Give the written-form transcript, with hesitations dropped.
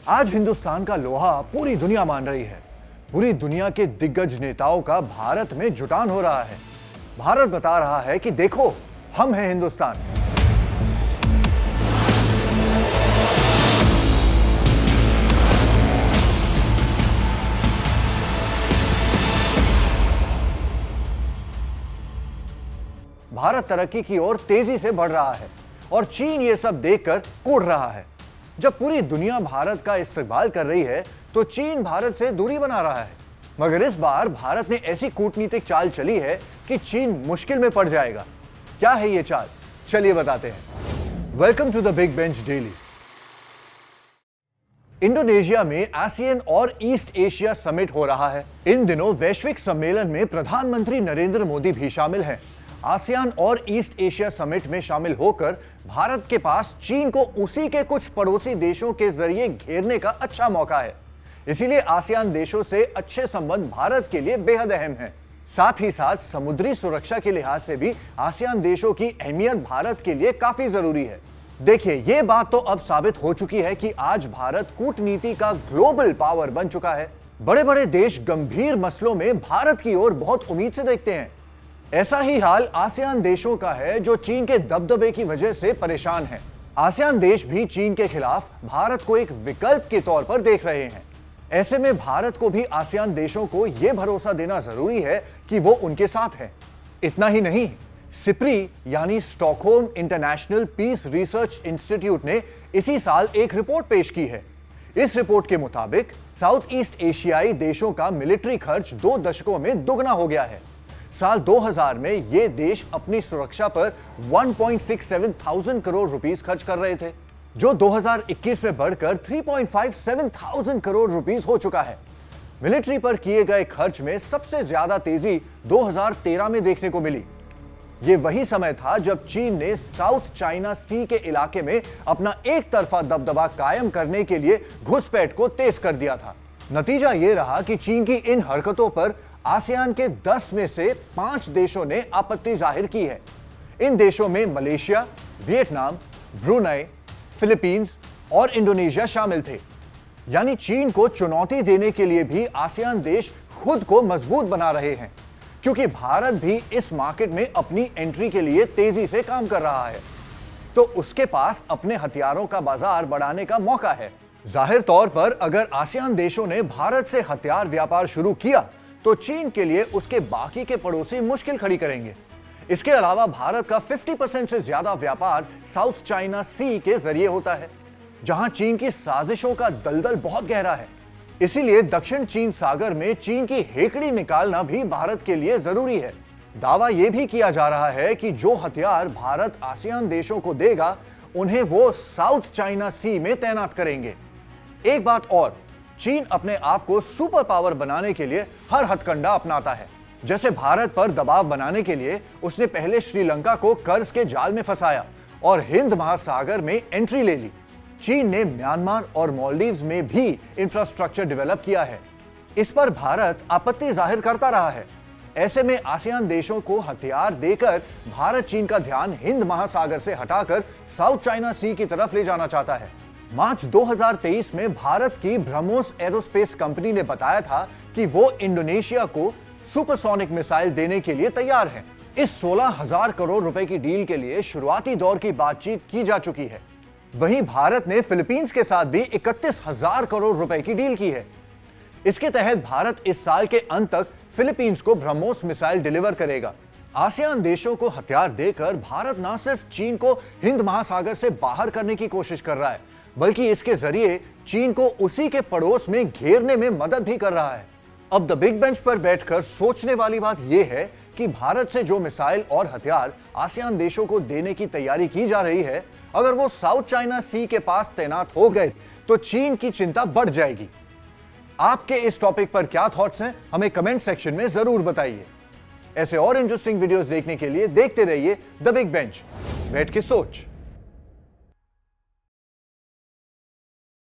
आज हिंदुस्तान का लोहा पूरी दुनिया मान रही है। पूरी दुनिया के दिग्गज नेताओं का भारत में जुटान हो रहा है। भारत बता रहा है कि देखो, हम हैं हिंदुस्तान। भारत तरक्की की ओर तेजी से बढ़ रहा है और चीन ये सब देखकर कूद रहा है। जब पूरी दुनिया भारत का इस्तेमाल कर रही है तो चीन भारत से दूरी बना रहा है। मगर इस बार भारत ने ऐसी कूटनीतिक चाल चली है कि चीन मुश्किल में पड़ जाएगा। क्या है ये चाल, चलिए बताते हैं। Welcome to the big bench daily. Indonesia में आसियान और ईस्ट एशिया समिट हो रहा है। इन दिनों वैश्विक सम्मेलन में प्रधानमंत्री नरेंद्र मोदी भी शामिल हैं। आसियान और ईस्ट एशिया समिट में शामिल होकर भारत के पास चीन को उसी के कुछ पड़ोसी देशों के जरिए घेरने का अच्छा मौका है। इसीलिए आसियान देशों से अच्छे संबंध भारत के लिए बेहद अहम हैं। साथ ही साथ समुद्री सुरक्षा के लिहाज से भी आसियान देशों की अहमियत भारत के लिए काफी जरूरी है। देखिए, ये बात तो अब साबित हो चुकी है कि आज भारत कूटनीति का ग्लोबल पावर बन चुका है। बड़े बड़े देश गंभीर मसलों में भारत की ओर बहुत उम्मीद से देखते हैं। ऐसा ही हाल आसियान देशों का है जो चीन के दबदबे की वजह से परेशान हैं। आसियान देश भी चीन के खिलाफ भारत को एक विकल्प के तौर पर देख रहे हैं। ऐसे में भारत को भी आसियान देशों को यह भरोसा देना जरूरी है कि वो उनके साथ है। इतना ही नहीं, सिप्री यानी Stockholm International Peace Research Institute ने इसी साल एक रिपोर्ट पेश की है। इस रिपोर्ट के मुताबिक साउथ ईस्ट एशियाई देशों का मिलिट्री खर्च 2 दशकों में दुगना हो गया है। साल 2000 में ये देश अपनी सुरक्षा पर 1.67 थाउजेंड करोड़ रुपीस खर्च कर रहे थे, जो 2021 में बढ़कर 3.57 थाउजेंड करोड़ रुपीस हो चुका है। मिलिट्री पर किए गए खर्च में सबसे ज्यादा तेजी 2013 में देखने को मिली। ये वही समय था जब चीन ने साउथ चाइना सी के इलाके में अपना एक तरफा दबदबा कायम करने के लिए घुसपैठ को तेज कर दिया था। नतीजा ये रहा कि चीन की इन हरकतों पर आसियान के 10 में से 5 देशों ने आपत्ति जाहिर की है। इन देशों में मलेशिया, वियतनाम, ब्रुनेई, फिलीपींस और इंडोनेशिया शामिल थे। यानी चीन को चुनौती देने के लिए भी आसियान देश खुद को मजबूत बना रहे हैं, क्योंकि भारत भी इस मार्केट में अपनी एंट्री के लिए तेजी से काम कर रहा है, तो उसके पास अपने हथियारों का बाजार बढ़ाने का मौका है। जाहिर तौर पर अगर आसियान देशों ने भारत से हथियार व्यापार शुरू किया तो चीन के लिए उसके बाकी के पड़ोसी मुश्किल खड़ी करेंगे। इसके अलावा भारत का 50% से ज्यादा व्यापार साउथ चाइना सी के जरिए होता है, जहां चीन की साजिशों का दलदल बहुत गहरा है। इसीलिए दक्षिण चीन सागर में चीन की हेकड़ी निकालना भी भारत के लिए जरूरी है। दावा यह भी किया जा रहा है कि जो हथियार भारत आसियान देशों को देगा, उन्हें वो साउथ चाइना सी में तैनात करेंगे। एक बात और, चीन अपने आप को सुपर पावर बनाने के लिए हर हथकंडा अपनाता है। जैसे भारत पर दबाव बनाने के लिए उसने पहले श्रीलंका को कर्ज के जाल में फंसाया और हिंद महासागर में एंट्री ले ली। चीन ने म्यांमार और मालदीव्स में भी इंफ्रास्ट्रक्चर डेवलप किया है। इस पर भारत आपत्ति जाहिर करता रहा है। ऐसे में आसियान देशों को हथियार देकर भारत चीन का ध्यान हिंद महासागर से हटाकर साउथ चाइना सी की तरफ ले जाना चाहता है। मार्च 2023 में भारत की ब्रह्मोस एरोस्पेस कंपनी ने बताया था कि वो इंडोनेशिया को सुपरसोनिक मिसाइल देने के लिए तैयार है। इस 16,000 करोड़ रुपए की डील के लिए शुरुआती दौर की बातचीत की जा चुकी है। वहीं भारत ने फिलीपींस के साथ भी 31,000 करोड़ रुपए की डील की है। इसके तहत भारत इस साल के अंत तक फिलीपींस को ब्रह्मोस मिसाइल डिलीवर करेगा। आसियान देशों को हथियार देकर भारत न सिर्फ चीन को हिंद महासागर से बाहर करने की कोशिश कर रहा है, बल्कि इसके जरिए चीन को उसी के पड़ोस में घेरने में मदद भी कर रहा है। अब द बिग बेंच पर बैठकर सोचने वाली बात यह है कि भारत से जो मिसाइल और हथियार आसियान देशों को देने की तैयारी की जा रही है, अगर वो साउथ चाइना सी के पास तैनात हो गए तो चीन की चिंता बढ़ जाएगी। आपके इस टॉपिक पर क्या थॉट्स हैं, हमें कमेंट सेक्शन में जरूर बताइए। ऐसे और इंटरेस्टिंग वीडियोस देखने के लिए देखते रहिए द बिग बेंच, बैठ के सोच।